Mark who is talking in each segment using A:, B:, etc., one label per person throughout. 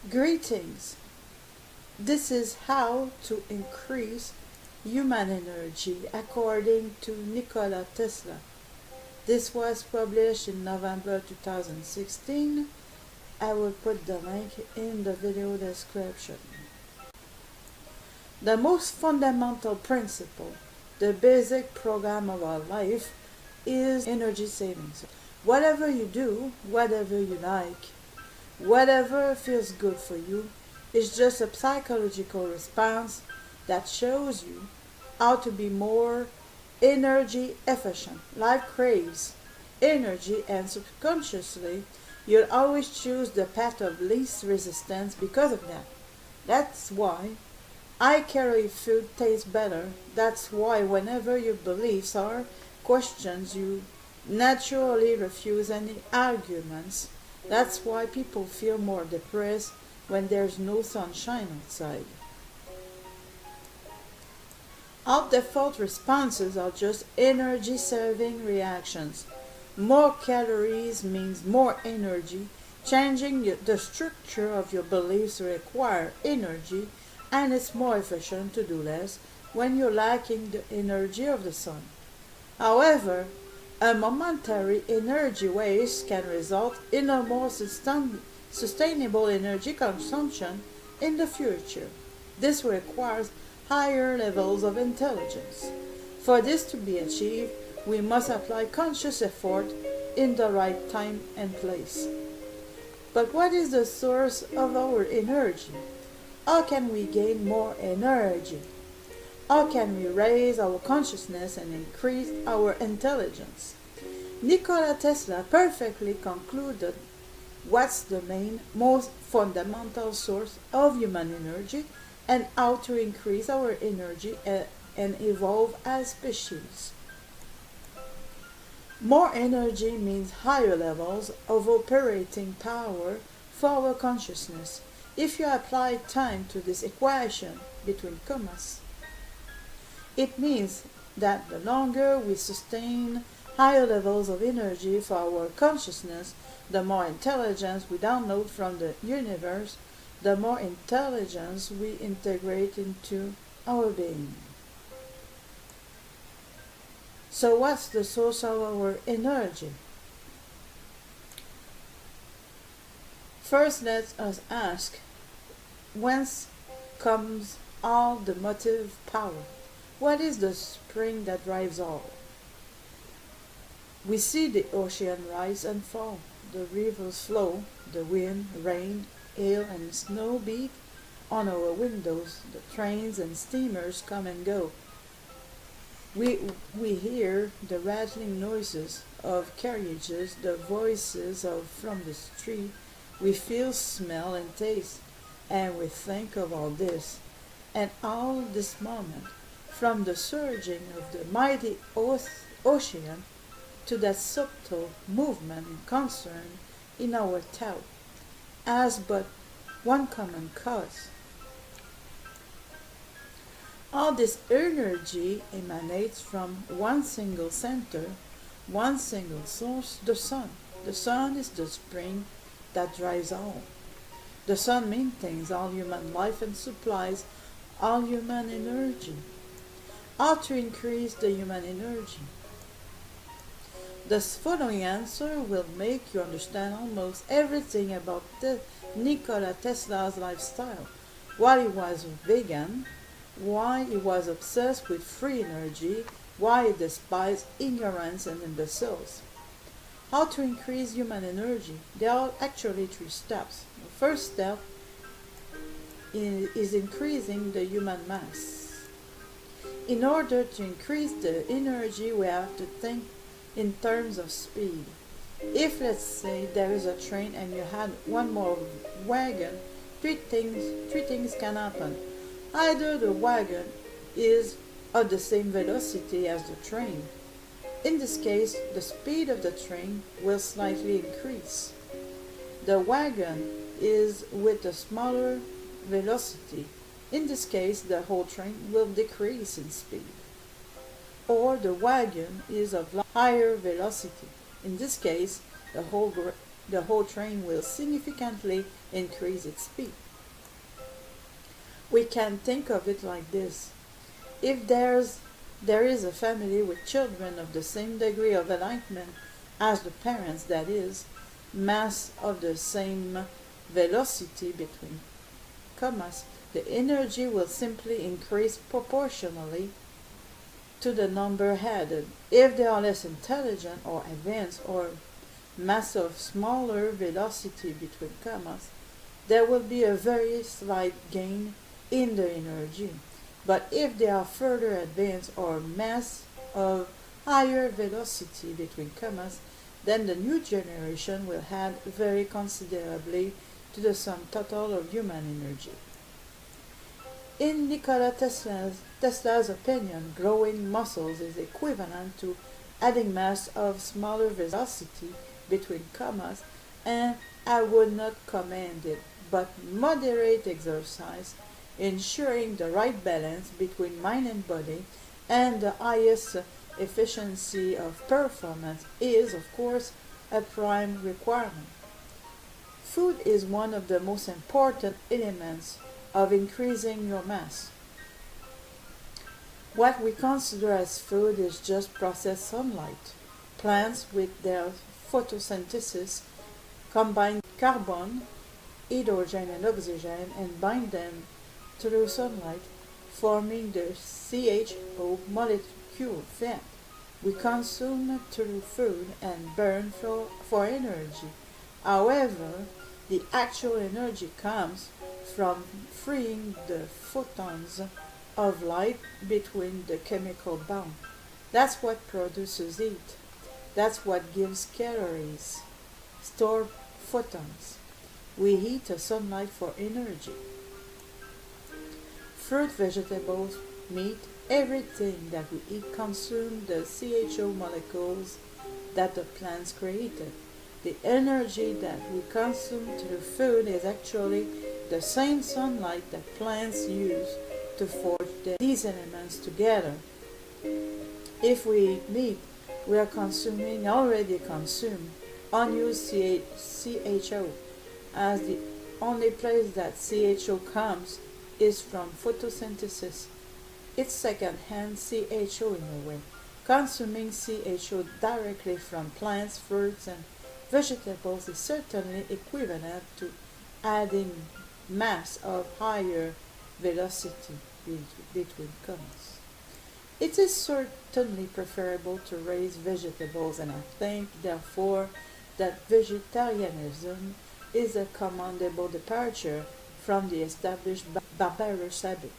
A: Greetings. This is how to increase human energy according to Nikola Tesla. This was published in November 2016. I will put the link in the video description. The most fundamental principle, the basic program of our life, is energy savings. Whatever you do, whatever you like, whatever feels good for you, is just a psychological response that shows you how to be more energy efficient. Life craves energy, and subconsciously you'll always choose the path of least resistance because of that. That's why high-calorie food tastes better. That's why whenever your beliefs are questioned, you naturally refuse any arguments. That's why people feel more depressed when there's no sunshine outside. Our default responses are just energy-saving reactions. More calories means more energy. Changing the structure of your beliefs requires energy, and it's more efficient to do less when you're lacking the energy of the sun. However, a momentary energy waste can result in a more sustainable energy consumption in the future. This requires higher levels of intelligence. For this to be achieved, we must apply conscious effort in the right time and place. But what is the source of our energy? How can we gain more energy? How can we raise our consciousness and increase our intelligence? Nikola Tesla perfectly concluded what's the main, most fundamental source of human energy and how to increase our energy and evolve as species. More energy means higher levels of operating power for our consciousness. If you apply time to this equation between commas, it means that the longer we sustain higher levels of energy for our consciousness, the more intelligence we download from the universe, the more intelligence we integrate into our being. So what's the source of our energy? First, let us ask, whence comes all the motive power? What is the spring that drives all? We see the ocean rise and fall, the rivers flow, the wind, rain, hail, and snow beat on our windows, the trains and steamers come and go. We hear the rattling noises of carriages, the voices from the street. We feel, smell, and taste, and we think of all this. And all this moment, from the surging of the mighty ocean to that subtle movement and concern in our thought, has but one common cause. All this energy emanates from one single center, one single source, the sun. The sun is the spring that drives all. The sun maintains all human life and supplies all human energy. How to increase the human energy? The following answer will make you understand almost everything about Nikola Tesla's lifestyle. Why he was vegan, why he was obsessed with free energy, why he despised ignorance and imbeciles. How to increase human energy? There are actually 3 steps. The first step is increasing the human mass. In order to increase the energy, we have to think in terms of speed. If, let's say, there is a train and you had one more wagon, three things can happen. Either the wagon is at the same velocity as the train. In this case, the speed of the train will slightly increase. The wagon is with a smaller velocity. In this case, the whole train will decrease in speed. or the wagon is of higher velocity. In this case, the whole the whole train will significantly increase its speed. We can think of it like this. If there is a family with children of the same degree of enlightenment as the parents, that is, mass of the same velocity between commas, the energy will simply increase proportionally to the number added. If they are less intelligent or advanced or mass of smaller velocity between commas, there will be a very slight gain in the energy. But if they are further advanced or mass of higher velocity between commas, then the new generation will add very considerably to the sum total of human energy. In Nikola Tesla's opinion, growing muscles is equivalent to adding mass of smaller velocity between commas, and I would not commend it, but moderate exercise, ensuring the right balance between mind and body and the highest efficiency of performance is, of course, a prime requirement. Food is one of the most important elements of increasing your mass. What we consider as food is just processed sunlight. Plants, with their photosynthesis, combine carbon, hydrogen, and oxygen and bind them through sunlight, forming the CHO molecule fat we consume through food and burn for energy. However, the actual energy comes from freeing the photons of light between the chemical bond. That's what produces heat. That's what gives calories. Stored photons. We heat the sunlight for energy. Fruit, vegetables, meat, everything that we eat consumes the CHO molecules that the plants created. The energy that we consume through food is actually the same sunlight that plants use to forge these elements together. If we eat meat, we are already consumed unused CHO, as the only place that CHO comes is from photosynthesis. It's second-hand CHO in a way. Consuming CHO directly from plants, fruits, and vegetables is certainly equivalent to adding mass of higher velocity between commas. It is certainly preferable to raise vegetables, and I think, therefore, that vegetarianism is a commendable departure from the established barbarous habit.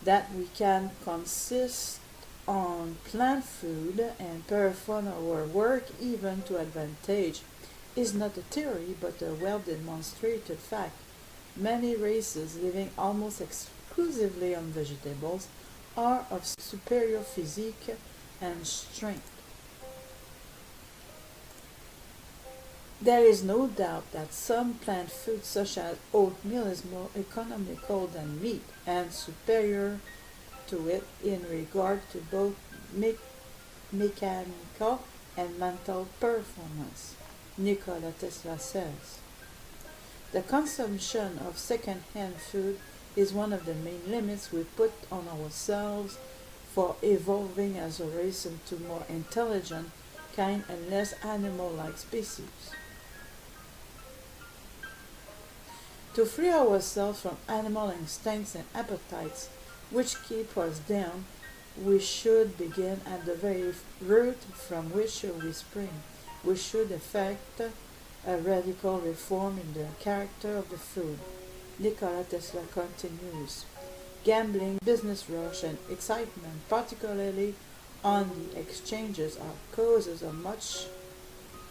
A: That we can consist on plant food and perform our work even to advantage is not a theory but a well-demonstrated fact. Many races living almost exclusively on vegetables are of superior physique and strength. There is no doubt that some plant foods such as oatmeal is more economical than meat and superior to it in regard to both mechanical and mental performance, Nikola Tesla says. The consumption of second-hand food is one of the main limits we put on ourselves for evolving as a race into more intelligent, kind, and less animal-like species. To free ourselves from animal instincts and appetites which keep us down, we should begin at the very root from which we spring. We should effect a radical reform in the character of the food. Nikola Tesla continues. Gambling, business rush, and excitement, particularly on the exchanges, are causes of much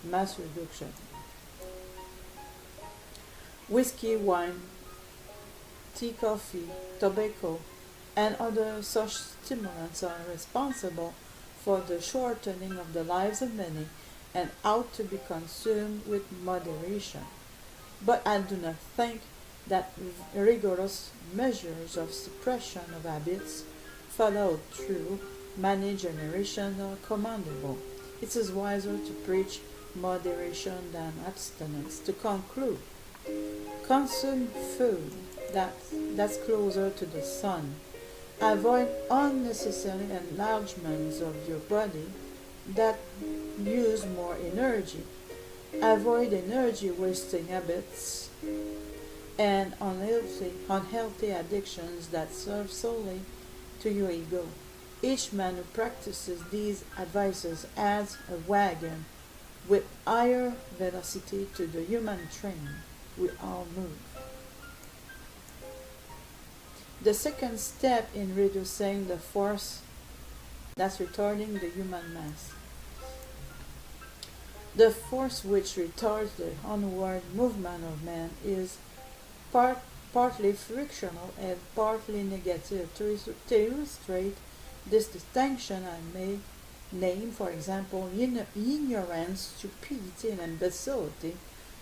A: mass reduction. Whiskey, wine, tea, coffee, tobacco, and other such stimulants are responsible for the shortening of the lives of many and ought to be consumed with moderation. But I do not think that rigorous measures of suppression of habits followed through many generations are commendable. It is wiser to preach moderation than abstinence. To conclude, consume food that's closer to the sun. Avoid unnecessary enlargements of your body that use more energy. Avoid energy wasting habits and unhealthy addictions that serve solely to your ego. Each man who practices these advices adds a wagon with higher velocity to the human train we all move. The second step in reducing the force that's retarding the human mass. The force which retards the onward movement of man is partly frictional and partly negative. To illustrate this distinction, I may name, for example, ignorance, stupidity, and imbecility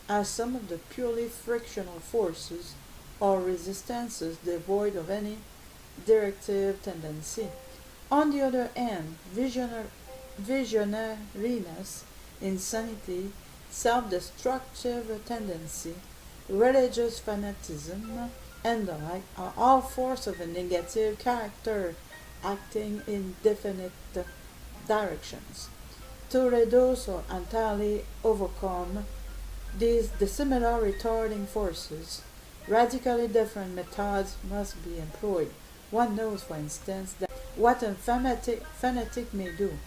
A: as some of the purely frictional forces or resistances devoid of any directive tendency. On the other hand, visionariness, insanity, self-destructive tendency, religious fanaticism, and the like are all forces of a negative character acting in definite directions. To reduce or entirely overcome these dissimilar retarding forces, radically different methods must be employed. One knows, for instance, that what a fanatic may do,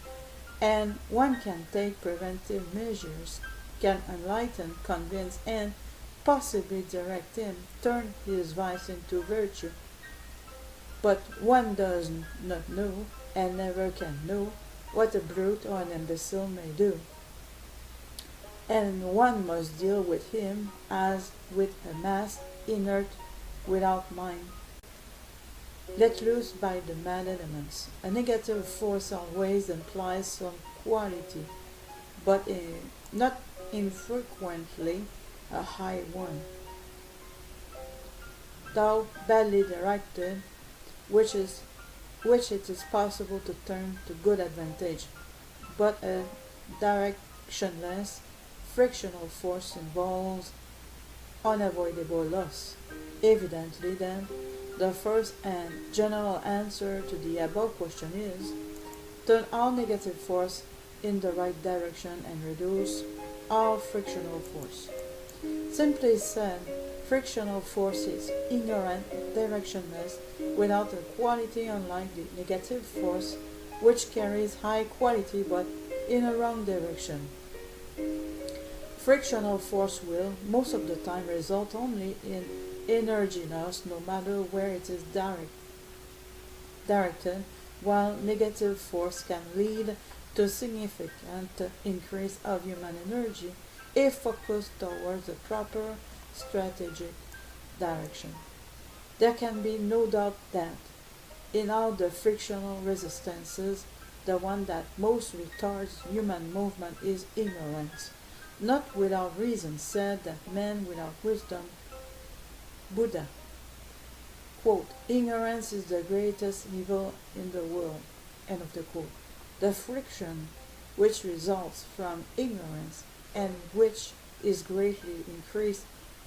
A: and one can take preventive measures, can enlighten, convince, and possibly direct him, turn his vice into virtue. But one does not know, and never can know, what a brute or an imbecile may do. And one must deal with him as with a mass inert, without mind, let loose by the mad elements. A negative force always implies some quality, but not infrequently a high one. Though badly directed, which it is possible to turn to good advantage, but a directionless, frictional force involves unavoidable loss. Evidently, then, the first and general answer to the above question is turn all negative force in the right direction and reduce all frictional force. Simply said, frictional force is ignorant, directionless, without a quality unlike the negative force, which carries high quality but in a wrong direction. Frictional force will, most of the time, result only in energy loss, no matter where it is directed, while negative force can lead to significant increase of human energy if focused towards the proper strategic direction. There can be no doubt that in all the frictional resistances, the one that most retards human movement is ignorance. Not without reason said that man without wisdom, Buddha, quote, ignorance is the greatest evil in the world, end of the quote. The friction which results from ignorance and which is greatly increased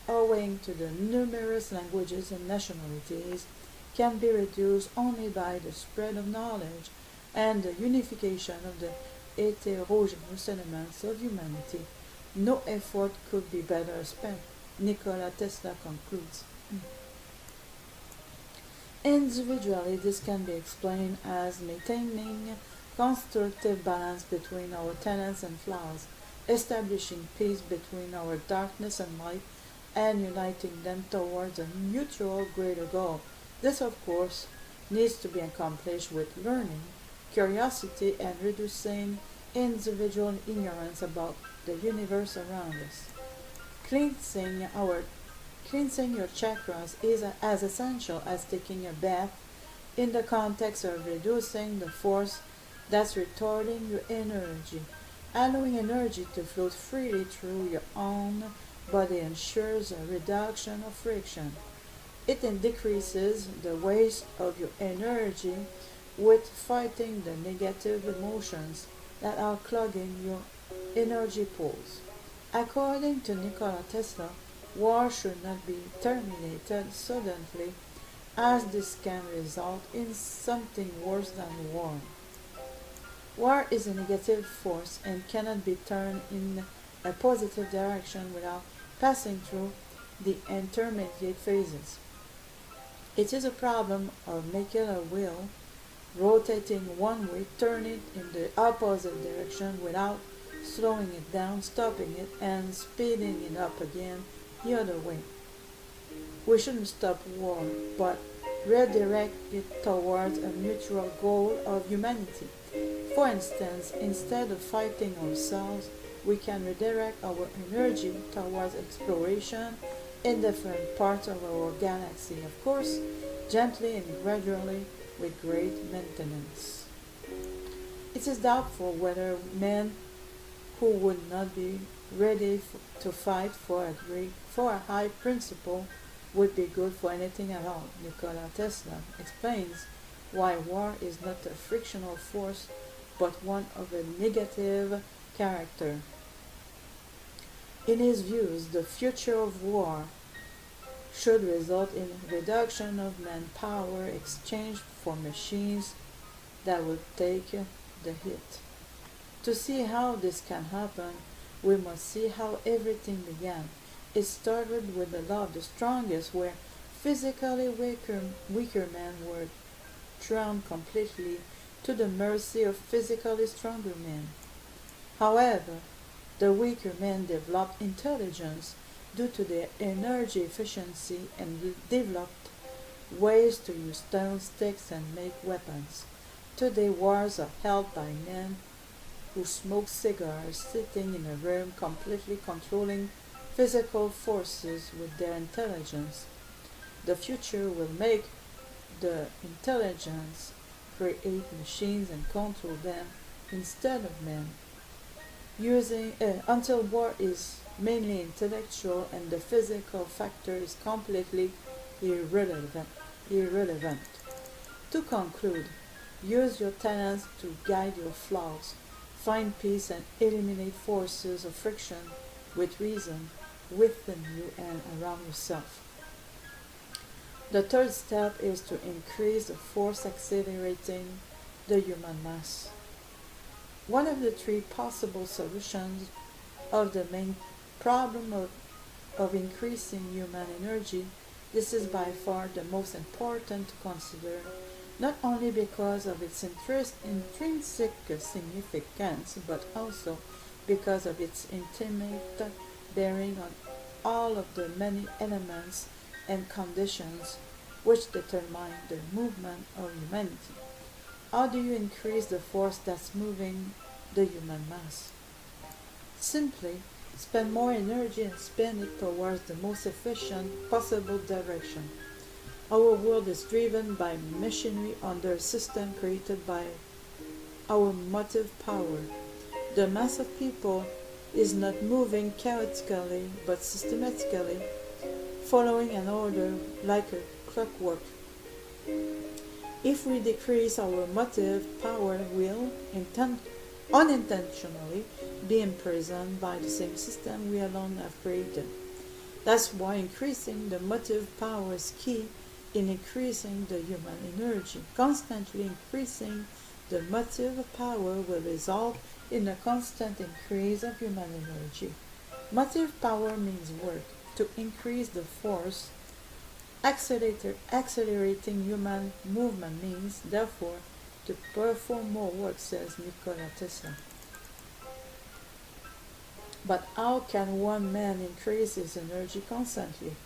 A: owing to the numerous languages and nationalities can be reduced only by the spread of knowledge and the unification of the heterogeneous elements of humanity. No effort could be better spent, Nikola Tesla concludes. Individually, this can be explained as maintaining constructive balance between our talents and flaws, establishing peace between our darkness and light, and uniting them towards a mutual greater goal. This, of course, needs to be accomplished with learning, curiosity, and reducing individual ignorance about the universe around us. Cleansing your chakras is as essential as taking a bath in the context of reducing the force that's retarding your energy. Allowing energy to flow freely through your own body ensures a reduction of friction. It then decreases the waste of your energy with fighting the negative emotions that are clogging your Energy pools. According to Nikola Tesla, war should not be terminated suddenly, as this can result in something worse than war. War is a negative force and cannot be turned in a positive direction without passing through the intermediate phases. It is a problem of making a wheel rotating one way, turn it in the opposite direction without slowing it down, stopping it, and speeding it up again the other way. We shouldn't stop war, but redirect it towards a mutual goal of humanity. For instance, instead of fighting ourselves, we can redirect our energy towards exploration in different parts of our galaxy, of course, gently and gradually with great maintenance. It is doubtful whether men who would not be ready to fight for a high principle would be good for anything at all. Nikola Tesla explains why war is not a frictional force but one of a negative character. In his views, the future of war should result in reduction of manpower exchanged for machines that will take the hit. To see how this can happen, we must see how everything began. It started with the law of the strongest, where physically weaker men were thrown completely to the mercy of physically stronger men. However, the weaker men developed intelligence due to their energy efficiency and developed ways to use stone, sticks, and make weapons. Today, wars are held by men who smoke cigars, sitting in a room, completely controlling physical forces with their intelligence. The future will make the intelligence create machines and control them instead of men. Until war is mainly intellectual and the physical factor is completely irrelevant. To conclude, use your talents to guide your flaws. Find peace and eliminate forces of friction with reason within you and around yourself. The third step is to increase the force accelerating the human mass. One of the three possible solutions of the main problem of increasing human energy, this is by far the most important to consider, not only because of its intrinsic significance, but also because of its intimate bearing on all of the many elements and conditions which determine the movement of humanity. How do you increase the force that's moving the human mass? Simply spend more energy and spend it towards the most efficient possible direction. Our world is driven by machinery under a system created by our motive power. The mass of people is not moving chaotically but systematically, following an order like a clockwork. If we decrease our motive power, we'll unintentionally be imprisoned by the same system we alone have created. That's why increasing the motive power is key in increasing the human energy. Constantly increasing the motive power will result in a constant increase of human energy. Motive power means work. To increase the force accelerating human movement means, therefore, to perform more work, says Nikola Tesla. But how can one man increase his energy constantly?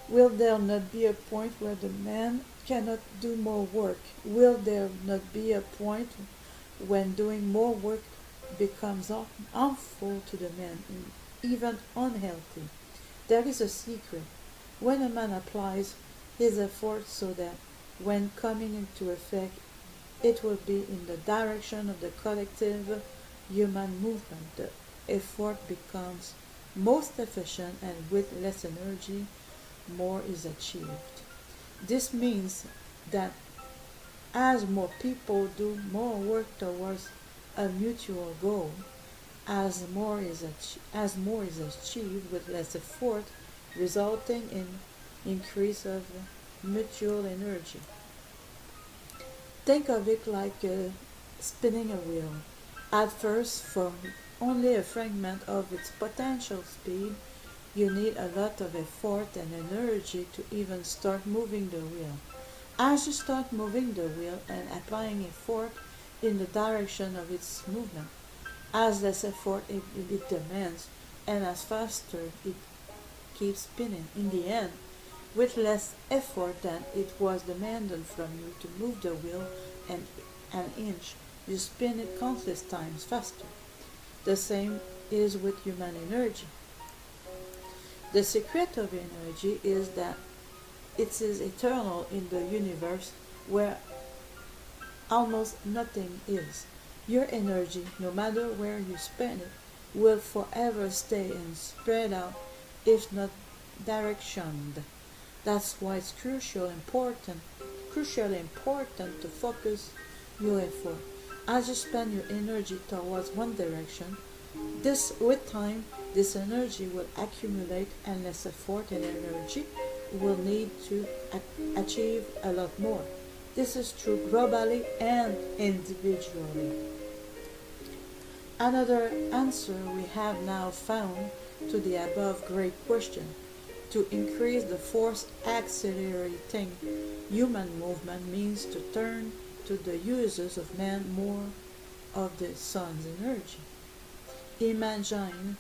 A: Will there not be a point where the man cannot do more work? Will there not be a point when doing more work becomes harmful to the man, even unhealthy? There is a secret. When a man applies his effort so that when coming into effect, it will be in the direction of the collective human movement, the effort becomes most efficient, and with less energy, more is achieved. This means that as more people do more work towards a mutual goal, as more is achieved with less effort, resulting in increase of mutual energy. Think of it like spinning a wheel. At first, for only a fragment of its potential speed, you need a lot of effort and energy to even start moving the wheel. As you start moving the wheel and applying effort in the direction of its movement, as less effort it demands, and as faster it keeps spinning. In the end, with less effort than it was demanded from you to move the wheel an inch, you spin it countless times faster. The same is with human energy. The secret of energy is that it is eternal in the universe where almost nothing is. Your energy, no matter where you spend it, will forever stay and spread out if not directioned. That's why it's crucially important to focus your effort. As you spend your energy towards one direction, with time, this energy will accumulate and less effort and energy will need to achieve a lot more. This is true globally and individually. Another answer we have now found to the above great question: to increase the force accelerating human movement means to turn to the uses of man more of the sun's energy. Imagine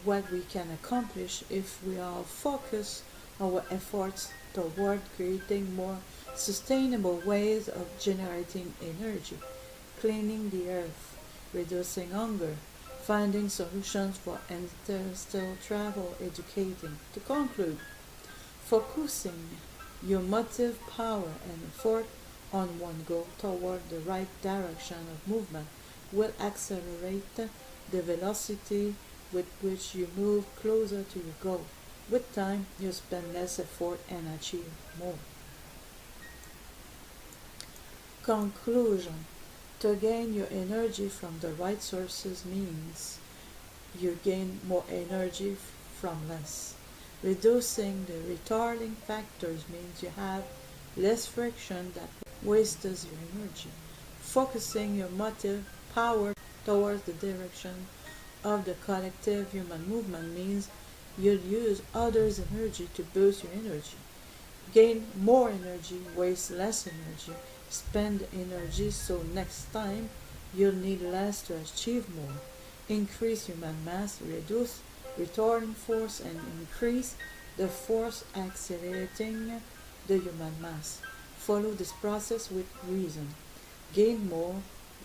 A: what we can accomplish if we all focus our efforts toward creating more sustainable ways of generating energy, cleaning the earth, reducing hunger, finding solutions for interstellar travel, educating. To conclude, focusing your motive, power, and effort on one goal toward the right direction of movement will accelerate the velocity with which you move closer to your goal. With time, you spend less effort and achieve more. Conclusion: to gain your energy from the right sources means you gain more energy from less. Reducing the retarding factors means you have less friction that wastes your energy. Focusing your motive power towards the direction of the collective human movement means you'll use others' energy to boost your energy. Gain more energy, waste less energy, spend energy so next time you'll need less to achieve more. Increase human mass, reduce retarding force, and increase the force accelerating the human mass. Follow this process with reason. Gain more,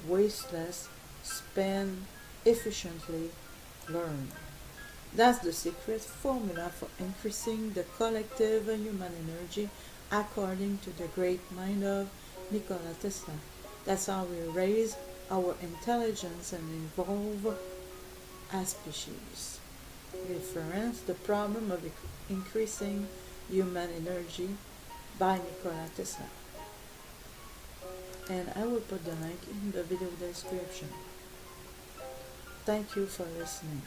A: waste less, spend efficiently, learn. That's the secret formula for increasing the collective human energy according to the great mind of Nikola Tesla. That's how we raise our intelligence and evolve as species. Reference: The Problem of Increasing Human Energy by Nikola Tesla. And I will put the link in the video description. Thank you for listening.